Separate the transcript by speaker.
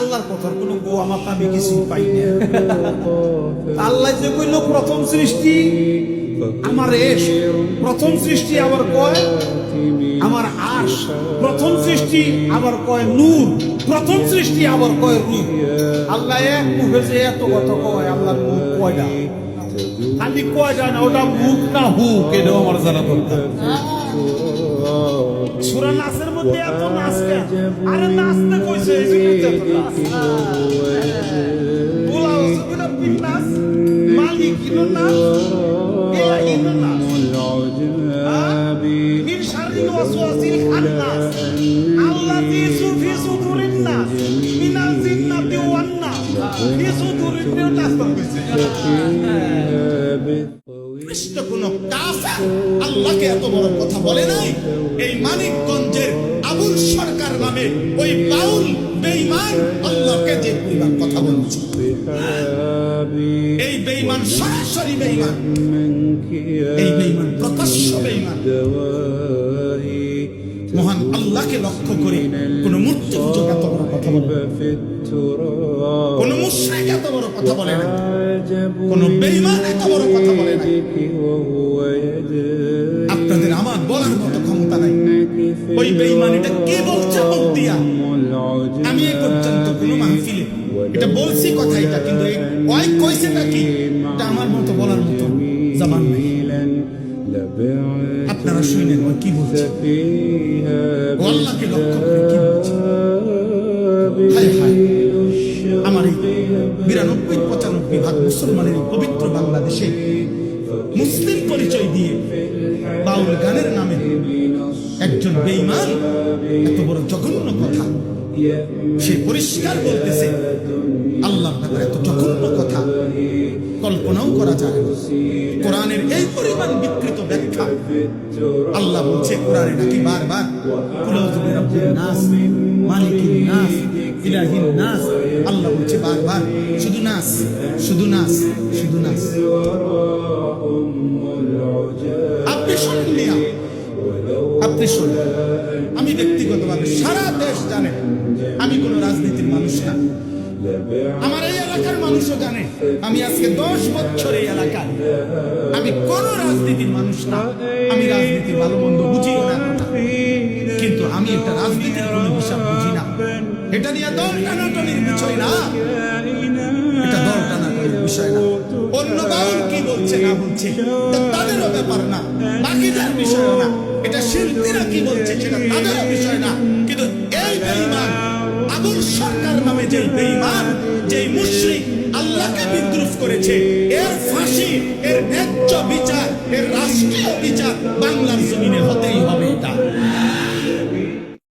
Speaker 1: আল্লাহর কথার কোনো গো আমার আমি কিছু পাই না। আল্লাহ যে কইল প্রথম সৃষ্টি আমার এশ, প্রথম সৃষ্টি আবার কয় আমার আশ, প্রথম সৃষ্টি আবার কয় নূর, প্রথম সৃষ্টি আবার কয় রূপ। আল্লাহ এক মুখে যে এত কথা কয়, আল্লাহর মুখ কয়টা? খালি কয়টা না, ওটা মুখ না হুক, এটাও আমার জানা দরকার। সূরা নাসের মধ্যে এত নাচ কেন? আরে নাচতে কইছে এই জন্য এত নাচ। বলা ওসুবিনা পিন নাচ, মালিক ইনো নাচ, এলা ইনো নাচ। মিন শাররিল ওয়াসওয়াসিল খান্নাস আল্লাযী ফি সুদুরিন নাস মিনাল জিন্নাতি ওয়ান নাস। ফি সুদুরিন নাস কইছে। কৃষ্ণ কোন কাফের আল্লাহকে এত বড় কথা বলে নাই। এই মানিকগঞ্জের আবুল সরকার নামে ওই বাউল বেঈমান আল্লাহকে যে পরিমাণ কথা বলছে, এই বেঈমান সরাসরি বেঈমান, এই বেঈমান প্রকাশ্য বেঈমান। মহান আল্লাহকে লক্ষ্য করে কোন মূর্তি পূজক এত বড় কথা বলে, কোন মুশরিক এত বড় কথা বলে না, কোন বেঈমান এত বড় কথা বলে না। আপনাদের আমার বলার মতো ক্ষমতা নাই। ওই বেঈমানিটা কে বলছে মুখ দিয়া? আমি এই পর্যন্ত কোন মাহফিলে এটা বলছি কথা, এটা কিন্তু ওই কইছেটা কি এটা আমার মতো বলার মতো জবান নাই। আপনারা শুনেন ওই কি বলছে, আল্লাহকে লক্ষ্য করে কি বলছে। হায় হায়, আমার এই ৯২-৯৫ ভাগ মুসলমানের পবিত্র বাংলাদেশে মুসলিম পরিচয় দিয়ে বাউল গানের নামে একজন বেঈমান এত বড় জঘন্য কথা, সে পরিষ্কার বলতেছে আল্লাহর ব্যাপারে এত জঘন্য কথা কল্পনাও করা যায় না। কোরআনের এই পরিমাণ বিকৃত ব্যাখ্যা। আল্লাহ বলছে কোরআনে নাকি বারবার কুল আউযু বিরাব্বিন নাস, মালিকিন নাস, ইলাহিন নাস। আল্লাহ বলছে বারবার শুধু নাস, শুধু নাস, শুধু নাস। আপনি শুনুন মিয়া, আপনি শুনুন। আমি ব্যক্তিগতভাবে সারা দেশ জানে আমি কোন রাজনীতির মানুষ না। আমার এই এলাকার মানুষও জানে আমি আজকে 10 বছর এই এলাকায়, আমি কোন রাজনীতির মানুষ না। আমি রাজনীতির ভালো মন্দ বুঝিও না, কিন্তু আমি একটা রাজনীতির কোন হিসাব বুঝি না। এটা নিয়ে দল টানাটানির বিষয় না, এটা দল টানাটানির বিষয় না। অন্য বাউল কি বলছে না বলছে তাদেরও ব্যাপার না, বাকিদের বিষয় না। এটা শিল্পীরা কি বলছে সেটা তাদেরও বিষয় না। কিন্তু এই বেঈমান আবুল সরকার নামে যে বেঈমান, যে মুশরিক আল্লাহকে বিদ্রুপ করেছে, এর ফাঁসি, এর ন্যায্য বিচার, এর রাষ্ট্রীয় বিচার বাংলার